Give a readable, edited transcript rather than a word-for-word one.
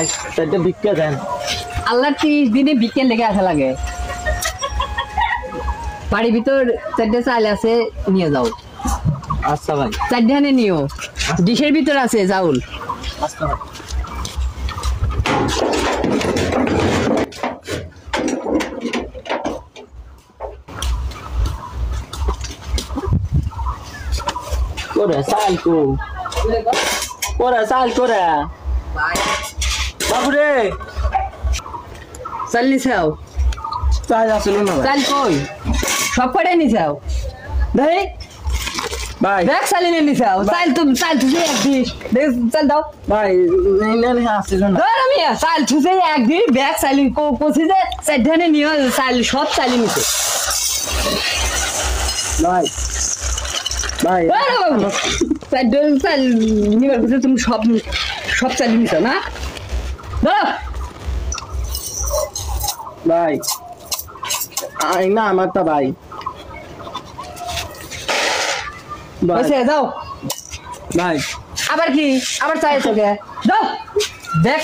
ভাই চারটে ভিক্ষা দেন। আল্লাহ 30 দিনে ভিক্ষা লেগে আসা লাগে। বাড়ির ভিতর চারটে চাল আছে, নিয়ে যাও। আচ্ছা ভাই। চারটে হানে নিও, ডিশের ভিতর আছে চাউল। আচ্ছা ভাই। করে চাল কো করে চাল করে বাবুরে চাল নিছাও? চাল আসলো না ভাই। চাল কই? সব কটাই নিছাও? দেখ ভাই দেখ চাল নিয়ে নিছাও। চাল থুসে এক দিস, দেখ চাল দাও ভাই নেই আসলো না। ধর আমি চাল থুসে এক দিস, ব্যাগ চাল কোচি যে চারটে হানে নিও, চাল সব চালি নিছে। ভাই ভাই চারটে চাল নিবার পিছনে তুমি সব চালি নিছো না? ধরো ভাই আই না আমারটা ভাই। বসে যাও। ভাই আবার কি? আবার চাই তোকে যাও দেখ।